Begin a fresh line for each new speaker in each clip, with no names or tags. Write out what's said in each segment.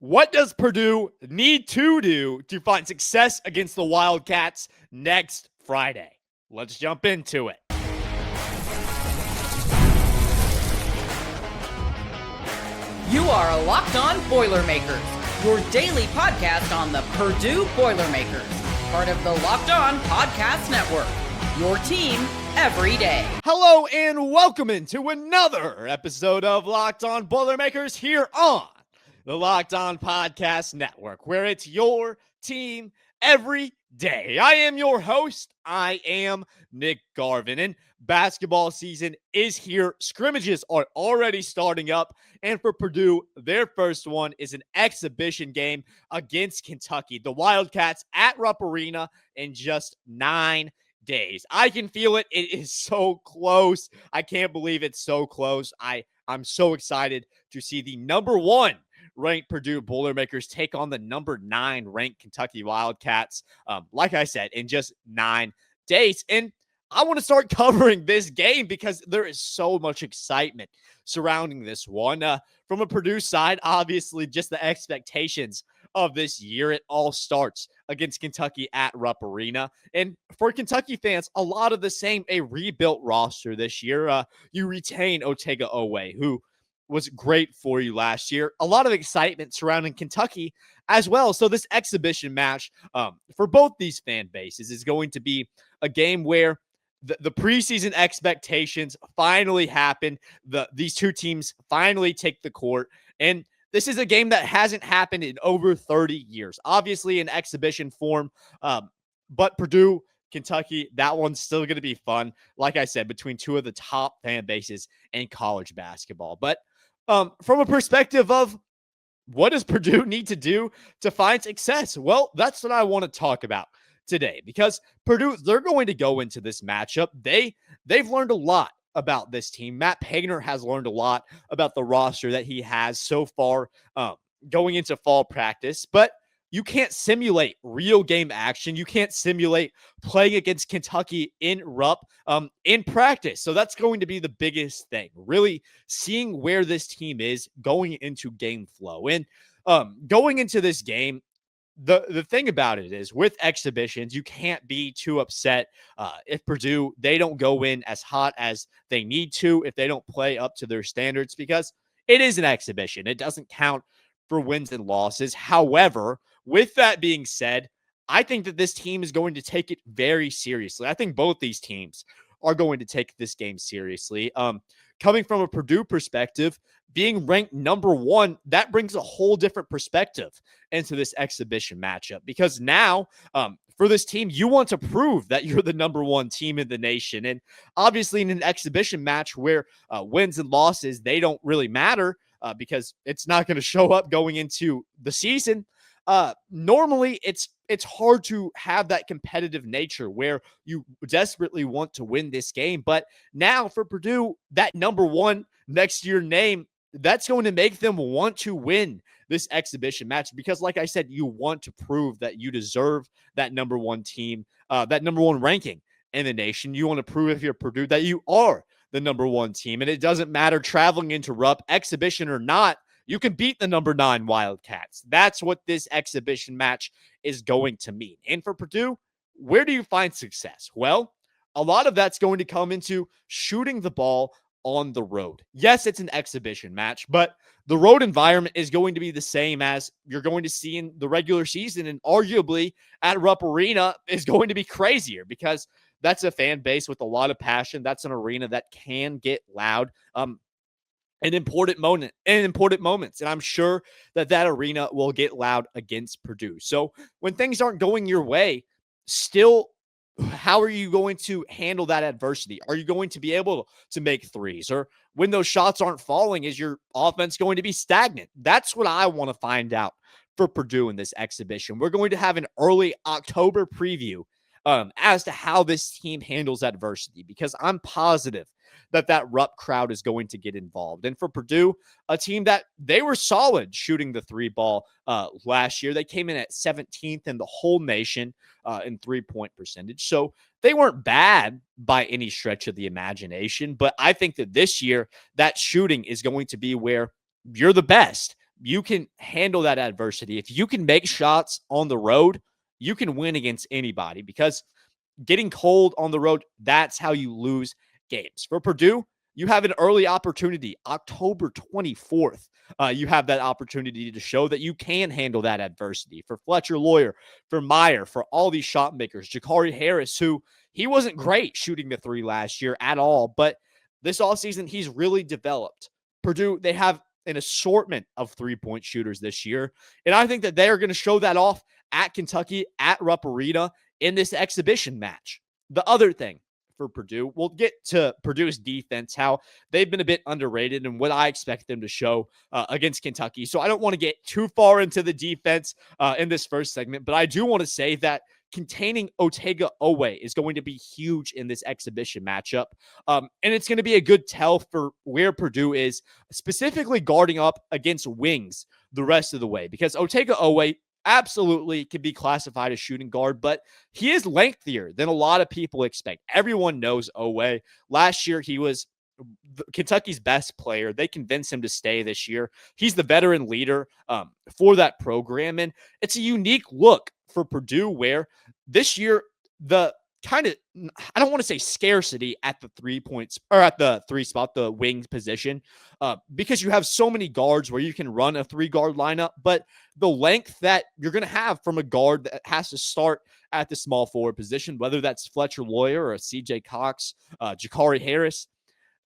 What does Purdue need to do to find success against the Wildcats next Friday? Let's jump into it.
You are Locked On Boilermakers, your daily podcast on the Purdue Boilermakers, part of the Locked On Podcast Network, your team every day.
Hello and welcome into another episode of Locked On Boilermakers here on the Locked On Podcast Network, where it's your team every day. I am your host. I am Nick Garvin, and basketball season is here. Scrimmages are already starting up, and for Purdue, their first one is an exhibition game against Kentucky. The Wildcats at Rupp Arena in just 9 days. I can feel it. It is so close. I can't believe it's so close. I'm so excited to see the number 1 ranked Purdue Boilermakers take on the number 9 ranked Kentucky Wildcats. Like I said, in just 9 days. And I want to start covering this game because there is so much excitement surrounding this one. From a Purdue side, obviously, just the expectations of this year. It all starts against Kentucky at Rupp Arena. And for Kentucky fans, a lot of the same, a rebuilt roster this year. You retain Otega Oweh, who was great for you last year. A lot of excitement surrounding Kentucky as well. So this exhibition match for both these fan bases is going to be a game where the preseason expectations finally happen. These two teams finally take the court. And this is a game that hasn't happened in over 30 years. Obviously in exhibition form, but Purdue, Kentucky, that one's still going to be fun. Like I said, between two of the top fan bases in college basketball. But from a perspective of what does Purdue need to do to find success? Well, that's what I want to talk about today, because Purdue, they're going to go into this matchup. They've learned a lot about this team. Matt Painter has learned a lot about the roster that he has so far going into fall practice, but you can't simulate real game action. You can't simulate playing against Kentucky in Rupp in practice. So that's going to be the biggest thing, really seeing where this team is going into game flow. And going into this game, the thing about it is with exhibitions, you can't be too upset if Purdue, they don't go in as hot as they need to, if they don't play up to their standards, because it is an exhibition. It doesn't count for wins and losses. However, with that being said, I think that this team is going to take it very seriously. I think both these teams are going to take this game seriously. Coming from a Purdue perspective, being ranked number 1, that brings a whole different perspective into this exhibition matchup, because now for this team, you want to prove that you're the number 1 team in the nation. And obviously in an exhibition match where wins and losses, they don't really matter because it's not going to show up going into the season. Normally it's hard to have that competitive nature where you desperately want to win this game. But now for Purdue, that number 1 next to your name, that's going to make them want to win this exhibition match, because like I said, you want to prove that you deserve that number 1 team, that number 1 ranking in the nation. You want to prove, if you're Purdue, that you are the number 1 team. And it doesn't matter traveling into Rupp, exhibition or not, you can beat the number 9 Wildcats. That's what this exhibition match is going to mean. And for Purdue, where do you find success? Well, a lot of that's going to come into shooting the ball on the road. Yes, it's an exhibition match, but the road environment is going to be the same as you're going to see in the regular season, and arguably at Rupp Arena is going to be crazier, because that's a fan base with a lot of passion. That's an arena that can get loud in important moments. And I'm sure that arena will get loud against Purdue. So when things aren't going your way, still, how are you going to handle that adversity? Are you going to be able to make threes? Or when those shots aren't falling, is your offense going to be stagnant? That's what I want to find out for Purdue in this exhibition. We're going to have an early October preview as to how this team handles adversity, because I'm positive that Rupp crowd is going to get involved. And for Purdue, a team that they were solid shooting the 3 ball last year. They came in at 17th in the whole nation in 3-point percentage. So they weren't bad by any stretch of the imagination. But I think that this year, that shooting is going to be where you're the best. you can handle that adversity. If you can make shots on the road, you can win against anybody, because getting cold on the road, that's how you lose games. For Purdue, you have an early opportunity, October 24th. You have that opportunity to show that you can handle that adversity. For Fletcher Lawyer, for Meyer, for all these shot makers, Jakari Harris, who he wasn't great shooting the three last year at all, but this offseason, he's really developed. Purdue, they have an assortment of three-point shooters this year, and I think that they are going to show that off at Kentucky, at Rupp Arena, in this exhibition match. The other thing for Purdue, we'll get to Purdue's defense, how they've been a bit underrated and what I expect them to show against Kentucky. So I don't want to get too far into the defense in this first segment, but I do want to say that containing Otega Oweh is going to be huge in this exhibition matchup. And it's going to be a good tell for where Purdue is, specifically guarding up against wings the rest of the way, because Otega Oweh absolutely can be classified as shooting guard, but he is lengthier than a lot of people expect. Everyone knows Oweh. Last year, he was Kentucky's best player. They convinced him to stay this year. He's the veteran leader for that program, and it's a unique look for Purdue where this year the kind of, I don't want to say scarcity at the 3 points or at the three spot, the wing position, because you have so many guards where you can run a 3-guard lineup, but the length that you're going to have from a guard that has to start at the small forward position, whether that's Fletcher Lawyer or CJ Cox, Jakari Harris,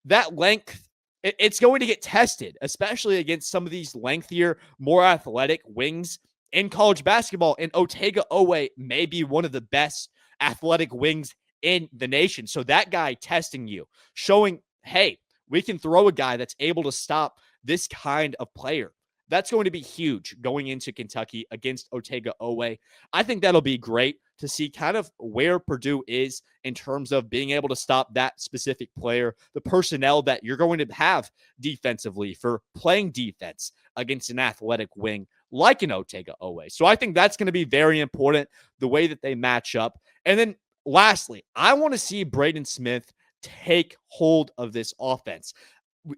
that length, it's going to get tested, especially against some of these lengthier, more athletic wings in college basketball. And Otega Oweh may be one of the best athletic wings in the nation. So that guy testing you, showing, hey, we can throw a guy that's able to stop this kind of player. That's going to be huge going into Kentucky against Otega Oweh. I think that'll be great to see kind of where Purdue is in terms of being able to stop that specific player, the personnel that you're going to have defensively for playing defense against an athletic wing like an Otega Oweh. So I think that's going to be very important, the way that they match up. And then lastly, I want to see Braden Smith take hold of this offense.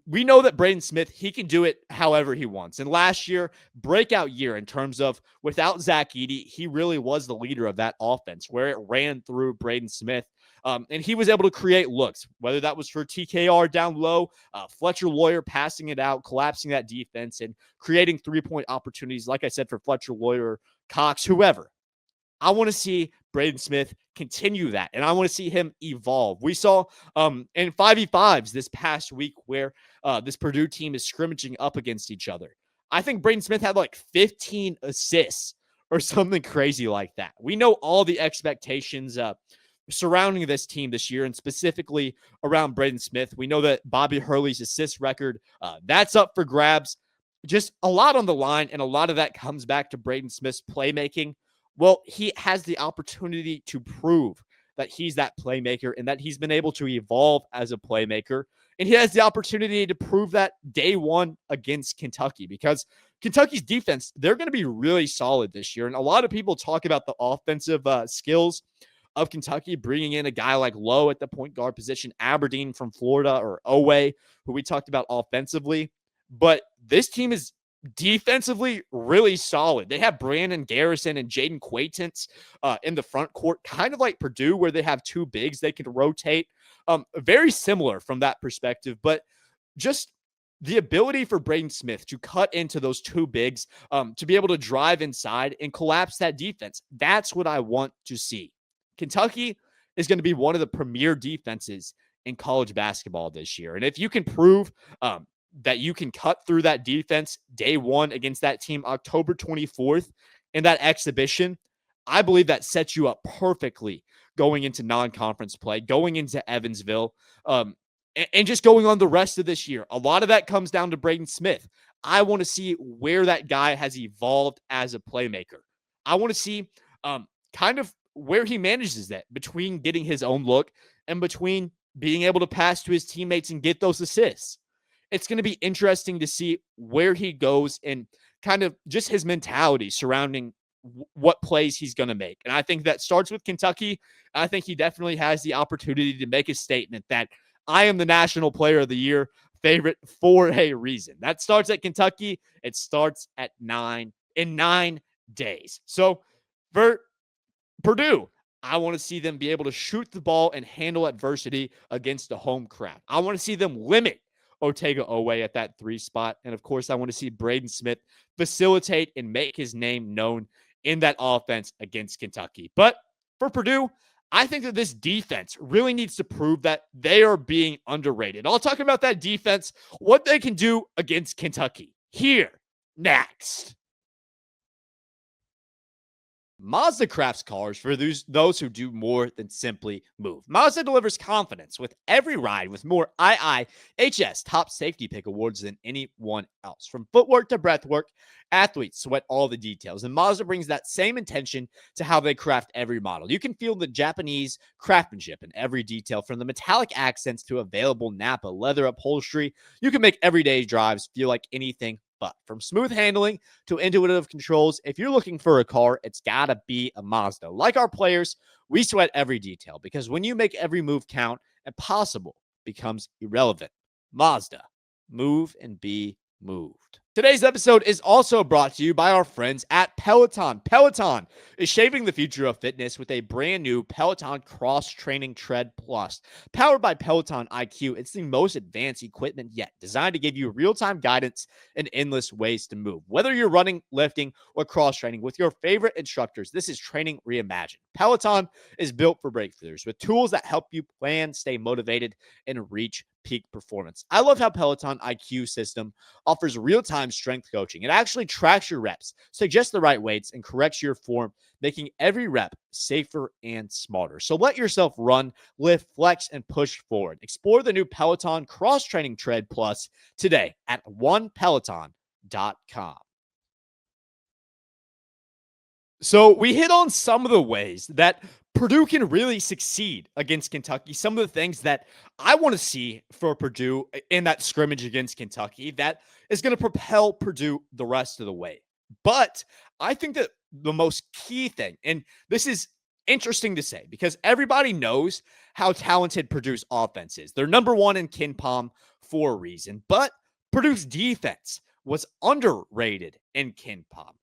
We know that Braden Smith, he can do it however he wants. And last year, breakout year in terms of without Zach Edey, he really was the leader of that offense where it ran through Braden Smith. And he was able to create looks, whether that was for TKR down low, Fletcher Lawyer passing it out, collapsing that defense, and creating three-point opportunities, like I said, for Fletcher Lawyer, Cox, whoever. I want to see Braden Smith continue that, and I want to see him evolve. We saw in 5v5s this past week where this Purdue team is scrimmaging up against each other. I think Braden Smith had like 15 assists or something crazy like that. We know all the expectations surrounding this team this year, and specifically around Braden Smith. We know that Bobby Hurley's assist record, that's up for grabs. Just a lot on the line, and a lot of that comes back to Braden Smith's playmaking. Well, he has the opportunity to prove that he's that playmaker and that he's been able to evolve as a playmaker. And he has the opportunity to prove that day one against Kentucky, because Kentucky's defense, they're going to be really solid this year. And a lot of people talk about the offensive skills of Kentucky, bringing in a guy like Lowe at the point guard position, Aberdeen from Florida, or Oweh, who we talked about offensively. But this team is defensively really solid. They have Brandon Garrison and Jaden Quaintance in the front court, kind of like Purdue, where they have two bigs they can rotate. Very similar from that perspective, but just the ability for Braden Smith to cut into those two bigs, to be able to drive inside and collapse that defense. That's what I want to see. Kentucky is going to be one of the premier defenses in college basketball this year. And if you can prove that you can cut through that defense day one against that team October 24th in that exhibition, I believe that sets you up perfectly going into non-conference play, going into Evansville, and just going on the rest of this year. A lot of that comes down to Braden Smith. I want to see where that guy has evolved as a playmaker. I want to see kind of where he manages that between getting his own look and between being able to pass to his teammates and get those assists. It's going to be interesting to see where he goes and kind of just his mentality surrounding what plays he's going to make. And I think that starts with Kentucky. I think he definitely has the opportunity to make a statement that I am the national player of the year. favorite for a reason. That starts at Kentucky. It starts at 9 days. So for Purdue, I want to see them be able to shoot the ball and handle adversity against the home crowd. I want to see them limit Otega Oweh at that 3 spot. And of course, I want to see Braden Smith facilitate and make his name known in that offense against Kentucky. But for Purdue, I think that this defense really needs to prove that they are being underrated. I'll talk about that defense, what they can do against Kentucky here next. Mazda crafts cars for those who do more than simply move. Mazda delivers confidence with every ride with more IIHS top safety pick awards than anyone else. From footwork to breathwork, athletes sweat all the details, and Mazda brings that same intention to how they craft every model. You can feel the Japanese craftsmanship in every detail, from the metallic accents to available Napa leather upholstery. You can make everyday drives feel like anything but. From smooth handling to intuitive controls, if you're looking for a car, it's gotta be a Mazda. Like our players, we sweat every detail, because when you make every move count, impossible becomes irrelevant. Mazda, move and be moved. Today's episode is also brought to you by our friends at Peloton. Peloton is shaping the future of fitness with a brand new Peloton Cross Training Tread Plus. Powered by Peloton IQ, it's the most advanced equipment yet, designed to give you real-time guidance and endless ways to move. Whether you're running, lifting, or cross-training with your favorite instructors, this is training reimagined. Peloton is built for breakthroughs with tools that help you plan, stay motivated, and reach peak performance. I love how Peloton IQ system offers real-time strength coaching. It actually tracks your reps, suggests the right weights, and corrects your form, making every rep safer and smarter. So let yourself run, lift, flex, and push forward. Explore the new Peloton Cross Training Tread Plus today at onepeloton.com. So we hit on some of the ways that Purdue can really succeed against Kentucky. Some of the things that I want to see for Purdue in that scrimmage against Kentucky that is going to propel Purdue the rest of the way. But I think that the most key thing, and this is interesting to say because everybody knows how talented Purdue's offense is. They're number one in KenPom for a reason, but Purdue's defense was underrated in KenPom.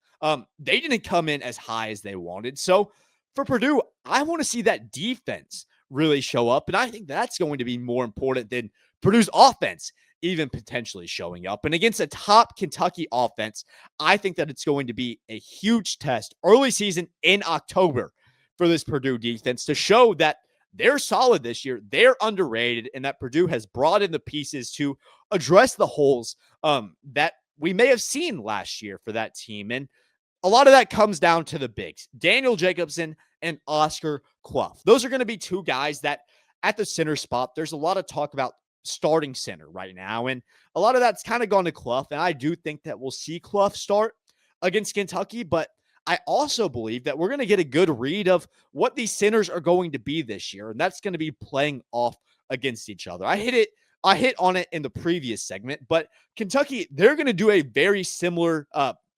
They didn't come in as high as they wanted. So for Purdue, I want to see that defense really show up. And I think that's going to be more important than Purdue's offense even potentially showing up. And against a top Kentucky offense, I think that it's going to be a huge test early season in October for this Purdue defense to show that they're solid this year, they're underrated, and that Purdue has brought in the pieces to address the holes that we may have seen last year for that team. And a lot of that comes down to the bigs, Daniel Jacobson and Oscar Clough. Those are going to be two guys that at the center spot, there's a lot of talk about starting center right now. And a lot of that's kind of gone to Clough. And I do think that we'll see Clough start against Kentucky. But I also believe that we're going to get a good read of what these centers are going to be this year. And that's going to be playing off against each other. I hit on it in the previous segment, but Kentucky, they're going to do a very similar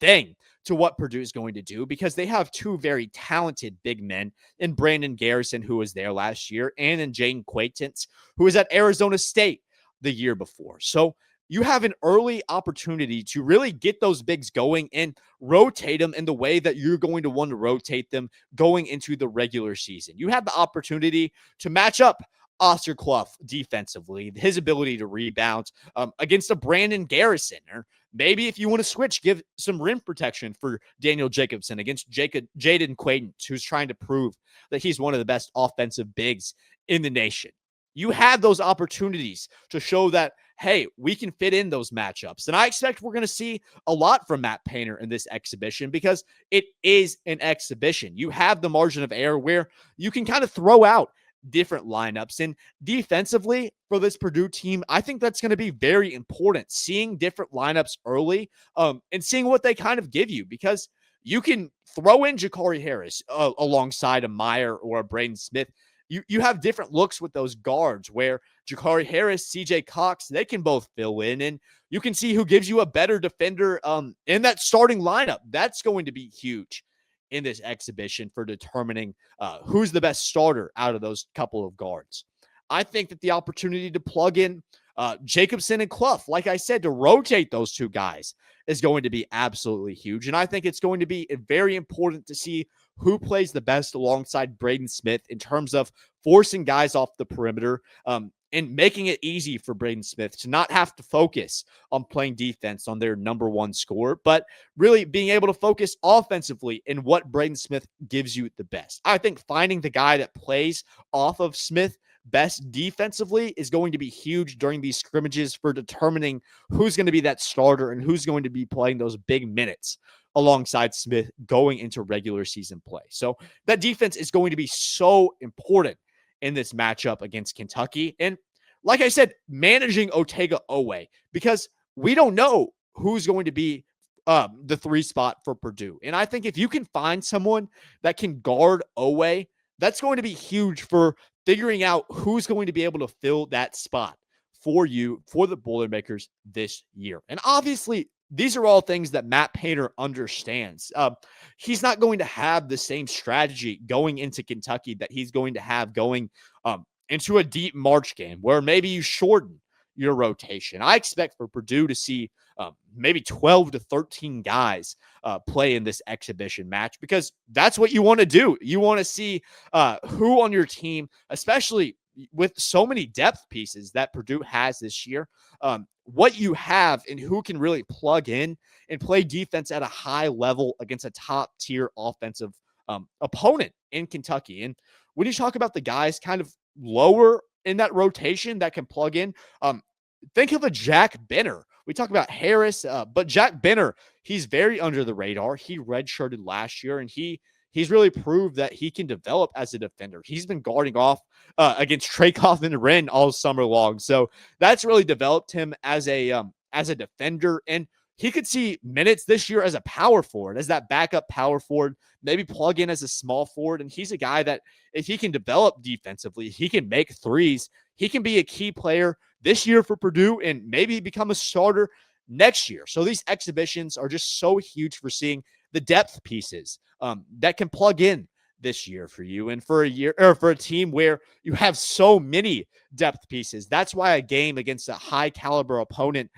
thing to what Purdue is going to do because they have two very talented big men in Brandon Garrison, who was there last year, and in Jaden Quaintance, who was at Arizona State the year before. So you have an early opportunity to really get those bigs going and rotate them in the way that you're going to want to rotate them going into the regular season. You have the opportunity to match up Oscar Clough defensively, his ability to rebound against a Brandon Garrison, or maybe if you want to switch, give some rim protection for Daniel Jacobson against Jaden Quaintance, who's trying to prove that he's one of the best offensive bigs in the nation. You have those opportunities to show that, hey, we can fit in those matchups. And I expect we're going to see a lot from Matt Painter in this exhibition because it is an exhibition. You have the margin of error where you can kind of throw out different lineups. And defensively for this Purdue team, I think that's going to be very important, seeing different lineups early and seeing what they kind of give you, because you can throw in Ja'Cory Harris alongside a Meyer or a Braden Smith. You have different looks with those guards where Ja'Cory Harris, CJ Cox, they can both fill in, and you can see who gives you a better defender in that starting lineup. That's going to be huge in this exhibition for determining who's the best starter out of those couple of guards. I think that the opportunity to plug in Jacobson and Clough, like I said, to rotate those two guys is going to be absolutely huge. And I think it's going to be very important to see who plays the best alongside Braden Smith in terms of forcing guys off the perimeter, and making it easy for Braden Smith to not have to focus on playing defense on their number one scorer, but really being able to focus offensively in what Braden Smith gives you the best. I think finding the guy that plays off of Smith best defensively is going to be huge during these scrimmages for determining who's going to be that starter and who's going to be playing those big minutes alongside Smith going into regular season play. So that defense is going to be so important in this matchup against Kentucky. And like I said, managing Otega Oweh, because we don't know who's going to be the 3 spot for Purdue. And I think if you can find someone that can guard Oweh, that's going to be huge for figuring out who's going to be able to fill that spot for you, for the Boilermakers this year. And obviously, these are all things that Matt Painter understands. He's not going to have the same strategy going into Kentucky that he's going to have going into a deep March game where maybe you shorten your rotation. I expect for Purdue to see maybe 12 to 13 guys play in this exhibition match, because that's what you want to do. You want to see who on your team, especially with so many depth pieces that Purdue has this year, what you have and who can really plug in and play defense at a high level against a top tier offensive opponent in Kentucky. And when you talk about the guys kind of lower in that rotation that can plug in, think of a Jack Benner. We talk about Harris, but Jack Benner, he's very under the radar. He redshirted last year, and he's really proved that he can develop as a defender. He's been guarding off against Trakoff and Wren all summer long. So that's really developed him as a defender. And he could see minutes this year as a power forward, as that backup power forward, maybe plug in as a small forward. And he's a guy that if he can develop defensively, he can make threes. He can be a key player this year for Purdue and maybe become a starter next year. So these exhibitions are just so huge for seeing the depth pieces that can plug in this year for you, and for a year or for a team where you have so many depth pieces. That's why a game against a high caliber opponent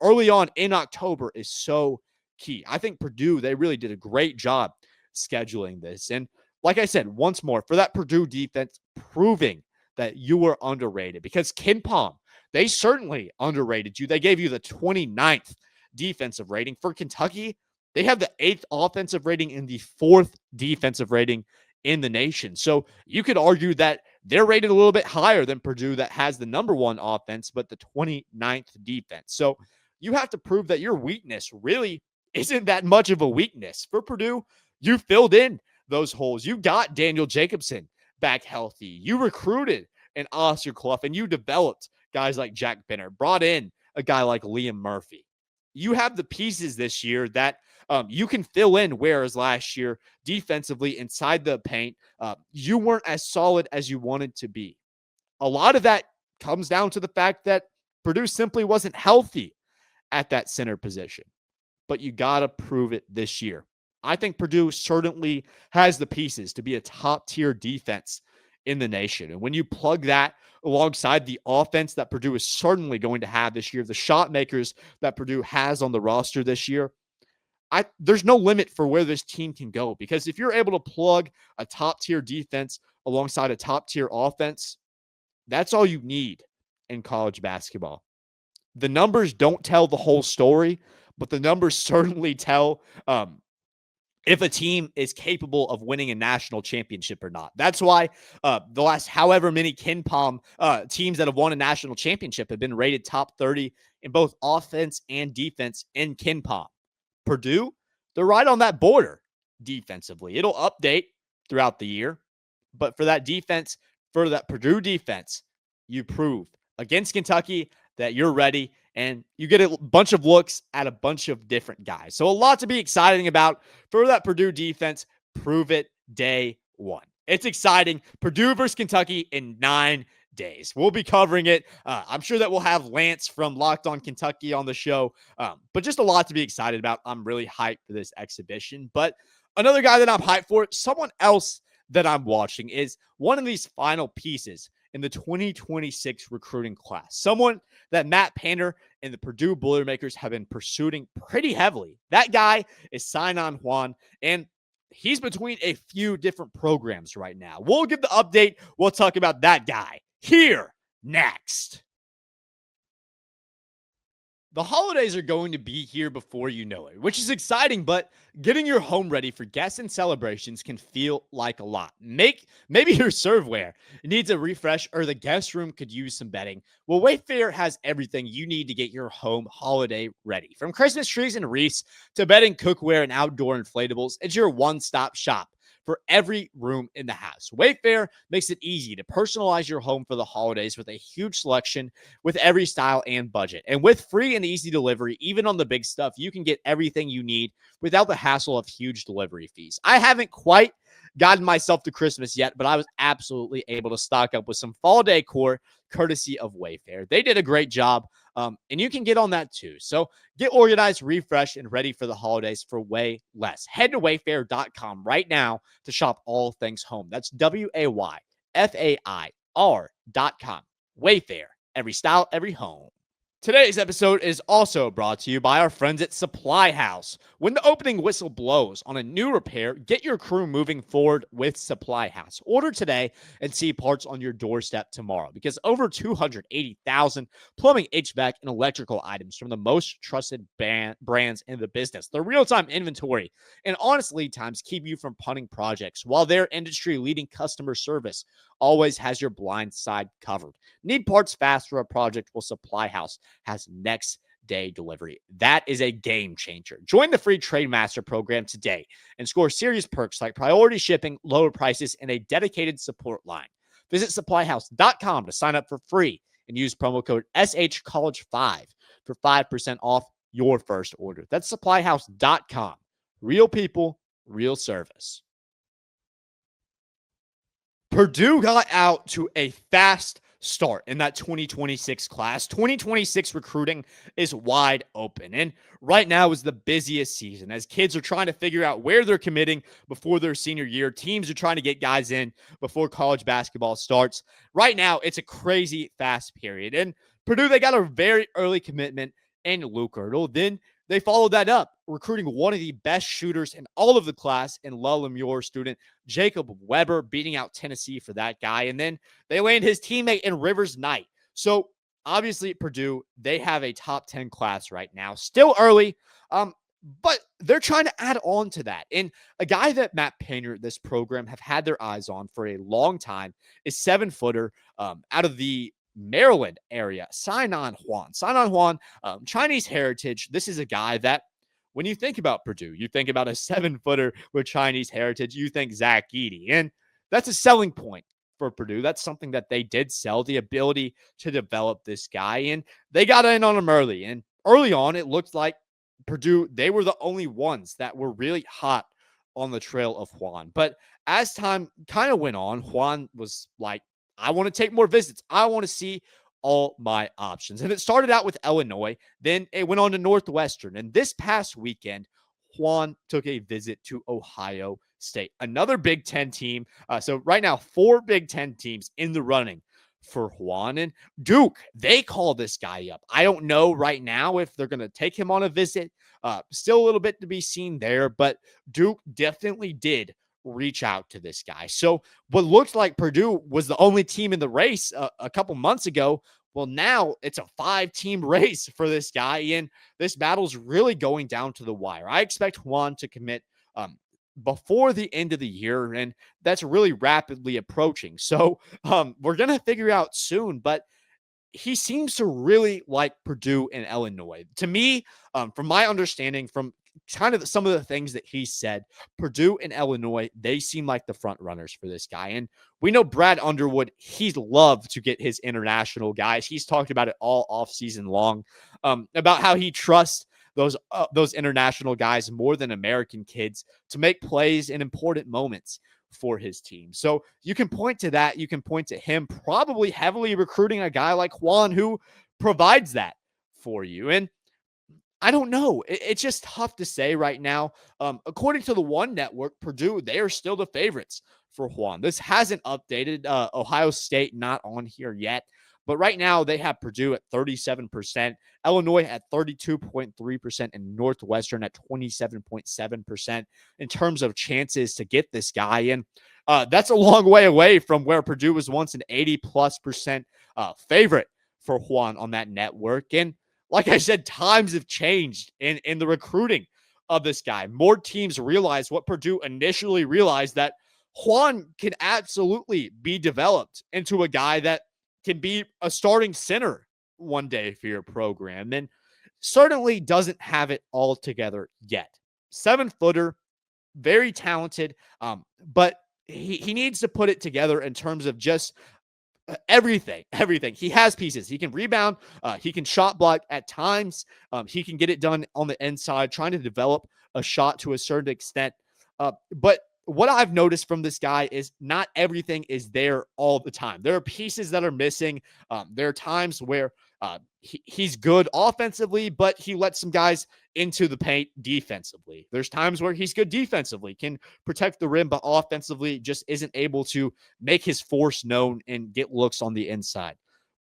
early on in October is so key. I think Purdue, they really did a great job scheduling this. And like I said, once more, for that Purdue defense proving that you were underrated, because KenPom, they certainly underrated you. They gave you the 29th defensive rating. For Kentucky, they have the 8th offensive rating and the 4th defensive rating in the nation. So you could argue that they're rated a little bit higher than Purdue, that has the number 1 offense, but the 29th defense. So you have to prove that your weakness really isn't that much of a weakness. For Purdue, you filled in those holes. You got Daniel Jacobson back healthy. You recruited an Oscar Clough, and you developed guys like Jack Benner, brought in a guy like Liam Murphy. You have the pieces this year that you can fill in, whereas last year, defensively inside the paint, you weren't as solid as you wanted to be. A lot of that comes down to the fact that Purdue simply wasn't healthy at that center position. But you got to prove it this year. I think Purdue certainly has the pieces to be a top-tier defense in the nation. And when you plug that alongside the offense that Purdue is certainly going to have this year, the shot makers that Purdue has on the roster this year, there's no limit for where this team can go. Because if you're able to plug a top-tier defense alongside a top-tier offense, that's all you need in college basketball. The numbers don't tell the whole story, but the numbers certainly tell if a team is capable of winning a national championship or not. That's why the last however many KenPom teams that have won a national championship have been rated top 30 in both offense and defense in KenPom. Purdue, they're right on that border defensively. It'll update throughout the year, but for that defense, for that Purdue defense, you prove against Kentucky that you're ready, and you get a bunch of looks at a bunch of different guys. So a lot to be exciting about for that Purdue defense. Prove it day one. It's exciting. Purdue versus Kentucky in 9 days. We'll be covering it. I'm sure that we'll have Lance from Locked On Kentucky on the show, but just a lot to be excited about. I'm really hyped for this exhibition. But another guy that I'm hyped for, someone else that I'm watching, is one of these final pieces in the 2026 recruiting class. Someone that Matt Painter and the Purdue Boilermakers have been pursuing pretty heavily. That guy is Sinan Huan, and he's between a few different programs right now. We'll give the update. We'll talk about that guy here next. The holidays are going to be here before you know it, which is exciting, but getting your home ready for guests and celebrations can feel like a lot. Maybe your serveware needs a refresh or the guest room could use some bedding. Well, Wayfair has everything you need to get your home holiday ready. From Christmas trees and wreaths to bedding, cookware, and outdoor inflatables, it's your one-stop shop for every room in the house. Wayfair makes it easy to personalize your home for the holidays with a huge selection with every style and budget. And with free and easy delivery, even on the big stuff, you can get everything you need without the hassle of huge delivery fees. I haven't quite gotten myself to Christmas yet, but I was absolutely able to stock up with some fall decor courtesy of Wayfair. They did a great job, and you can get on that too. So get organized, refreshed, and ready for the holidays for way less. Head to wayfair.com right now to shop all things home. That's WAYFAIR.com. Wayfair, every style, every home. Today's episode is also brought to you by our friends at Supply House. When the opening whistle blows on a new repair, get your crew moving forward with Supply House. Order today and see parts on your doorstep tomorrow, because over 280,000 plumbing, HVAC, and electrical items from the most trusted brands in the business. Their real-time inventory and honest lead times keep you from punting projects, while their industry-leading customer service always has your blind side covered. Need parts fast for a project? Well, Supply House has next day delivery. That is a game changer. Join the free Trade Master program today and score serious perks like priority shipping, lower prices, and a dedicated support line. Visit supplyhouse.com to sign up for free and use promo code SHCollege5 for 5% off your first order. That's supplyhouse.com. Real people, real service. Purdue got out to a fast start in that 2026 class. 2026 recruiting is wide open. And right now is the busiest season as kids are trying to figure out where they're committing before their senior year. Teams are trying to get guys in before college basketball starts. Right now, it's a crazy fast period. And Purdue, they got a very early commitment in Luke Ertl. Then they followed that up, recruiting one of the best shooters in all of the class in Lemure student Jacob Weber, beating out Tennessee for that guy. And then they land his teammate in Rivers Knight. So obviously at Purdue, they have a top 10 class right now. Still early, but they're trying to add on to that. And a guy that Matt Painter, this program, have had their eyes on for a long time is 7-footer out of the Maryland area, Sinan Huan. Sinan Huan, Chinese heritage. This is a guy that when you think about Purdue, you think about a 7-footer with Chinese heritage. You think Zach Edey. And that's a selling point for Purdue. That's something that they did sell, the ability to develop this guy. And they got in on him early. And early on, it looked like Purdue, they were the only ones that were really hot on the trail of Huan. But as time kind of went on, Huan was like, I want to take more visits. I want to see all my options. And it started out with Illinois. Then it went on to Northwestern. And this past weekend, Huan took a visit to Ohio State, another Big Ten team. So right now, 4 Big Ten teams in the running for Huan. And Duke, they call this guy up. I don't know right now if they're going to take him on a visit. Still a little bit to be seen there, but Duke definitely did reach out to this guy. So what looked like Purdue was the only team in the race a couple months ago, well, now it's a 5-team race for this guy, and this battle's really going down to the wire. I expect Huan to commit before the end of the year, and that's really rapidly approaching. So we're going to figure out soon, but he seems to really like Purdue and Illinois. To me, from my understanding, from kind of some of the things that he said, Purdue and Illinois, they seem like the front runners for this guy. And we know Brad Underwood, he'd love to get his international guys. He's talked about it all off season long, about how he trusts those international guys more than American kids to make plays in important moments for his team. So you can point to that. You can point to him probably heavily recruiting a guy like Huan who provides that for you. And I don't know. It's just tough to say right now. According to the One Network, Purdue, they are still the favorites for Huan. This hasn't updated. Ohio State not on here yet. But right now, they have Purdue at 37%, Illinois at 32.3%, and Northwestern at 27.7% in terms of chances to get this guy in. That's a long way away from where Purdue was once an 80+% favorite for Huan on that network. And like I said, times have changed in the recruiting of this guy. More teams realize what Purdue initially realized, that Huan can absolutely be developed into a guy that can be a starting center one day for your program, and certainly doesn't have it all together yet. 7-footer, very talented, but he needs to put it together in terms of just everything. He has pieces. He can rebound. He can shot block at times. He can get it done on the inside, trying to develop a shot to a certain extent. But what I've noticed from this guy is not everything is there all the time. There are pieces that are missing. There are times where he's good offensively, but he lets some guys into the paint defensively. There's times where he's good defensively, can protect the rim, but offensively just isn't able to make his force known and get looks on the inside.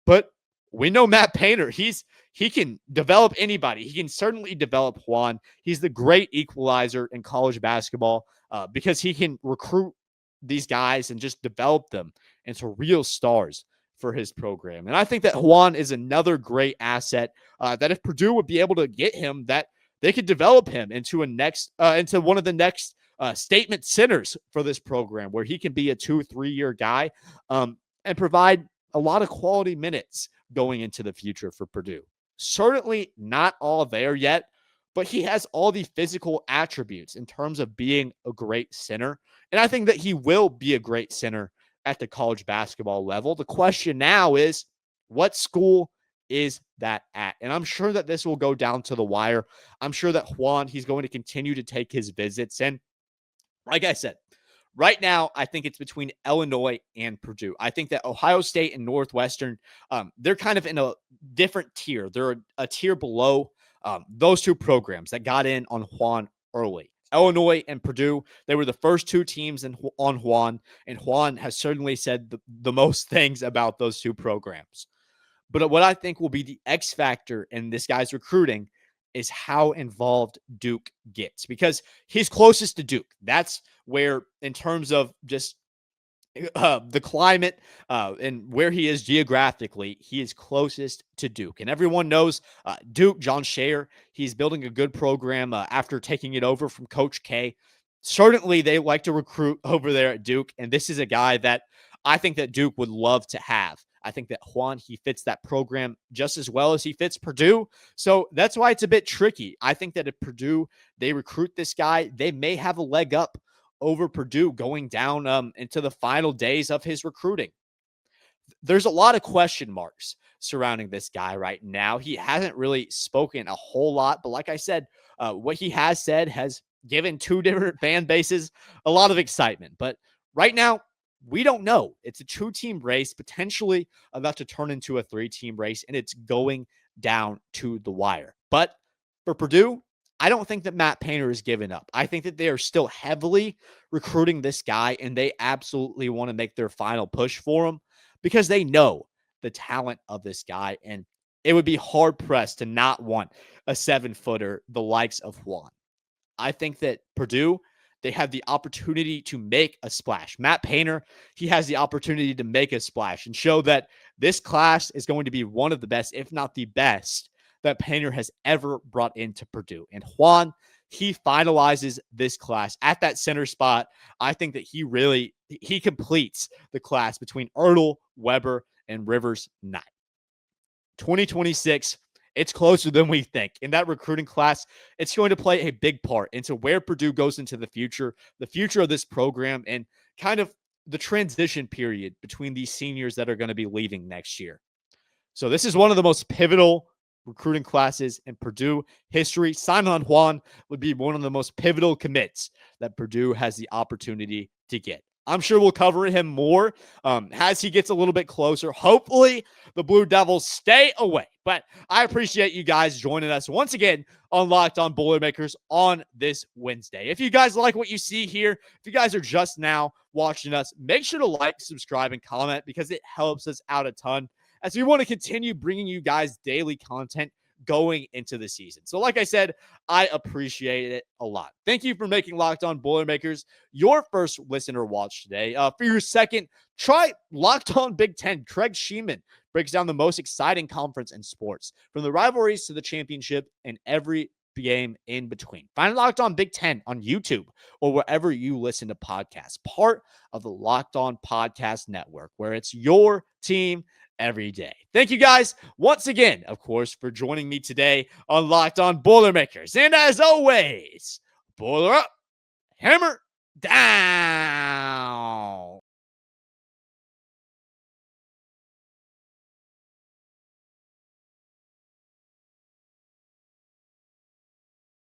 But we know Matt Painter. He can develop anybody. He can certainly develop Huan. He's the great equalizer in college basketball because he can recruit these guys and just develop them into real stars for his program. And I think that Huan is another great asset that if Purdue would be able to get him, that they could develop him into into one of the next statement centers for this program, where he can be a 2-3 year guy and provide a lot of quality minutes going into the future for Purdue. Certainly not all there yet, but he has all the physical attributes in terms of being a great center. And I think that he will be a great center at the college basketball level. The question now is, what school is that at? And I'm sure that this will go down to the wire. I'm sure that Huan, he's going to continue to take his visits. And like I said, right now, I think it's between Illinois and Purdue. I think that Ohio State and Northwestern, they're kind of in a different tier. They're a tier below those two programs that got in on Huan early. Illinois and Purdue, they were the first two teams on Huan, and Huan has certainly said the most things about those two programs. But what I think will be the X factor in this guy's recruiting is how involved Duke gets, because he's closest to Duke. That's where, in terms of just the climate and where he is geographically, he is closest to Duke. And everyone knows Duke, John Shayer, he's building a good program after taking it over from Coach K. Certainly, they like to recruit over there at Duke, and this is a guy that I think that Duke would love to have. I think that Huan, he fits that program just as well as he fits Purdue. So that's why it's a bit tricky. I think that if Purdue, they recruit this guy, they may have a leg up over Purdue going down into the final days of his recruiting. There's a lot of question marks surrounding this guy right now. He hasn't really spoken a whole lot, but like I said, what he has said has given two different fan bases a lot of excitement. But right now, we don't know. It's a 2-team race, potentially about to turn into a 3-team race, and it's going down to the wire. But for Purdue, I don't think that Matt Painter has given up. I think that they are still heavily recruiting this guy, and they absolutely want to make their final push for him because they know the talent of this guy, and it would be hard-pressed to not want a 7-footer the likes of Huan. I think that Purdue, they have the opportunity to make a splash. Matt Painter, he has the opportunity to make a splash and show that this class is going to be one of the best, if not the best, that Painter has ever brought into Purdue. And Huan, he finalizes this class at that center spot. I think that he completes the class between Ertl, Weber, and Rivers Knight. 2026, it's closer than we think. In that recruiting class, it's going to play a big part into where Purdue goes into the future of this program, and kind of the transition period between these seniors that are going to be leaving next year. So this is one of the most pivotal recruiting classes in Purdue history. Sinan Huan would be one of the most pivotal commits that Purdue has the opportunity to get. I'm sure we'll cover him more as he gets a little bit closer. Hopefully, the Blue Devils stay away. But I appreciate you guys joining us once again on Locked On Boilermakers on this Wednesday. If you guys like what you see here, if you guys are just now watching us, make sure to like, subscribe, and comment because it helps us out a ton as we want to continue bringing you guys daily content going into the season. So like I said, I appreciate it a lot. Thank you for making Locked On Boilermakers your first listen or watch today. For your second, try Locked On Big Ten. Craig Sheeman breaks down the most exciting conference in sports, from the rivalries to the championship and every game in between. Find Locked On Big Ten on YouTube or wherever you listen to podcasts, part of the Locked On Podcast Network, where it's your team every day. Thank you guys once again, of course, for joining me today on Locked On Boilermakers. And as always, boiler up, hammer down.